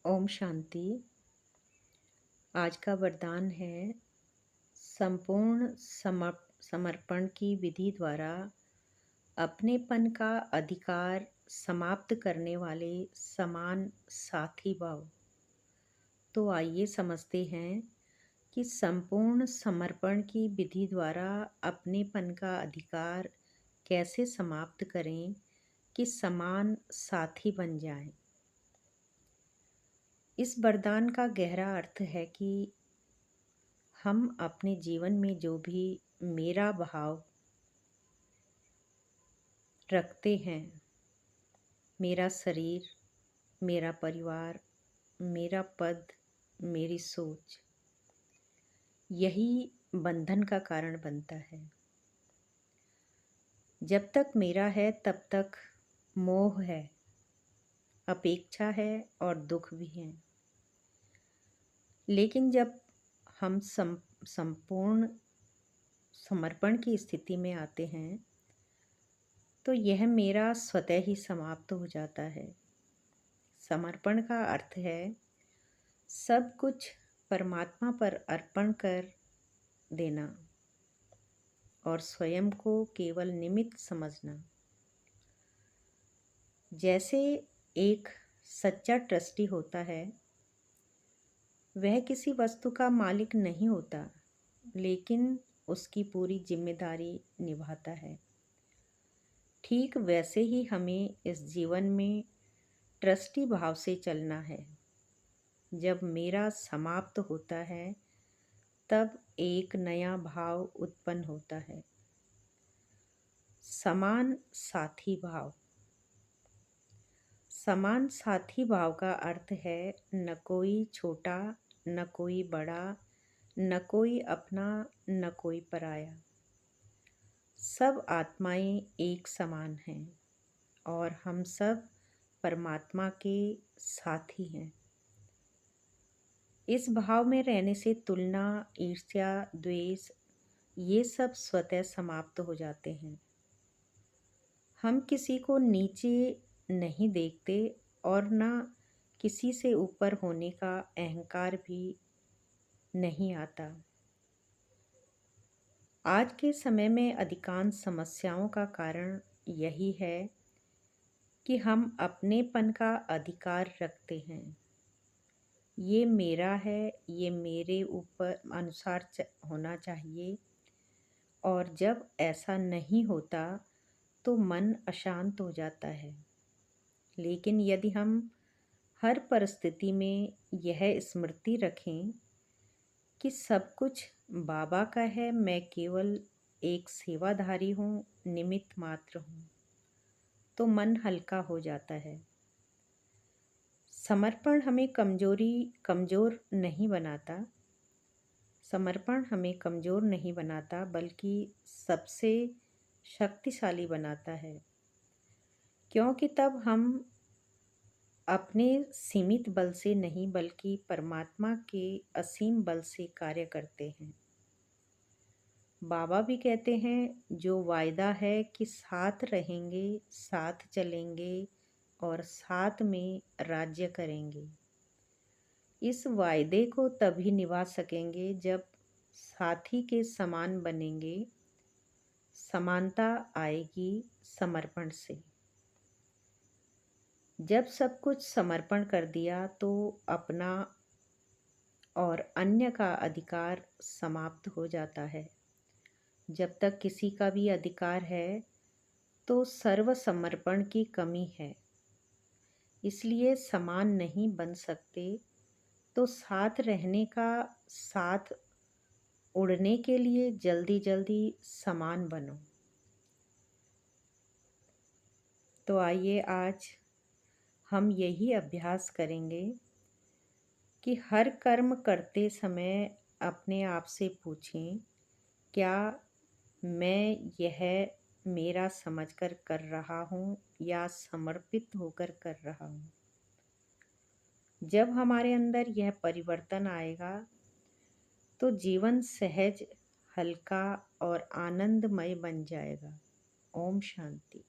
ओम शांति। आज का वरदान है संपूर्ण समर्पण की विधि द्वारा अपनेपन का अधिकार समाप्त करने वाले समान साथी भाव। तो आइए समझते हैं कि संपूर्ण समर्पण की विधि द्वारा अपनेपन का अधिकार कैसे समाप्त करें कि समान साथी बन जाएं। इस वरदान का गहरा अर्थ है कि हम अपने जीवन में जो भी मेरा भाव रखते हैं, मेरा शरीर, मेरा परिवार, मेरा पद, मेरी सोच, यही बंधन का कारण बनता है। जब तक मेरा है तब तक मोह है, अपेक्षा है और दुख भी है। लेकिन जब हम संपूर्ण समर्पण की स्थिति में आते हैं तो यह मेरा स्वतः ही समाप्त हो जाता है। समर्पण का अर्थ है सब कुछ परमात्मा पर अर्पण कर देना और स्वयं को केवल निमित्त समझना। जैसे एक सच्चा ट्रस्टी होता है, वह किसी वस्तु का मालिक नहीं होता, लेकिन उसकी पूरी जिम्मेदारी निभाता है। ठीक वैसे ही हमें इस जीवन में ट्रस्टी भाव से चलना है। जब मेरा समाप्त होता है तब एक नया भाव उत्पन्न होता है, समान साथी भाव। समान साथी भाव का अर्थ है न कोई छोटा, न कोई बड़ा, न कोई अपना, न कोई पराया। सब आत्माएं एक समान हैं और हम सब परमात्मा के साथी हैं। इस भाव में रहने से तुलना, ईर्ष्या, द्वेष ये सब स्वतः समाप्त हो जाते हैं। हम किसी को नीचे नहीं देखते और न किसी से ऊपर होने का अहंकार भी नहीं आता। आज के समय में अधिकांश समस्याओं का कारण यही है कि हम अपनेपन का अधिकार रखते हैं। ये मेरा है, ये मेरे ऊपर अनुसार होना चाहिए, और जब ऐसा नहीं होता तो मन अशांत हो जाता है। लेकिन यदि हम हर परिस्थिति में यह स्मृति रखें कि सब कुछ बाबा का है, मैं केवल एक सेवाधारी हूँ, निमित्त मात्र हूँ, तो मन हल्का हो जाता है। समर्पण हमें कमज़ोर नहीं बनाता। समर्पण हमें कमज़ोर नहीं बनाता, बल्कि सबसे शक्तिशाली बनाता है, क्योंकि तब हम अपने सीमित बल से नहीं बल्कि परमात्मा के असीम बल से कार्य करते हैं। बाबा भी कहते हैं, जो वायदा है कि साथ रहेंगे, साथ चलेंगे और साथ में राज्य करेंगे, इस वायदे को तभी निभा सकेंगे जब साथी के समान बनेंगे। समानता आएगी समर्पण से। जब सब कुछ समर्पण कर दिया तो अपना और अन्य का अधिकार समाप्त हो जाता है। जब तक किसी का भी अधिकार है तो सर्व समर्पण की कमी है, इसलिए समान नहीं बन सकते। तो साथ रहने का, साथ उड़ने के लिए जल्दी जल्दी समान बनो। तो आइए आज हम यही अभ्यास करेंगे कि हर कर्म करते समय अपने आप से पूछें, क्या मैं यह मेरा समझकर कर रहा हूँ या समर्पित होकर कर रहा हूँ। जब हमारे अंदर यह परिवर्तन आएगा तो जीवन सहज, हल्का और आनंदमय बन जाएगा। ओम शांति।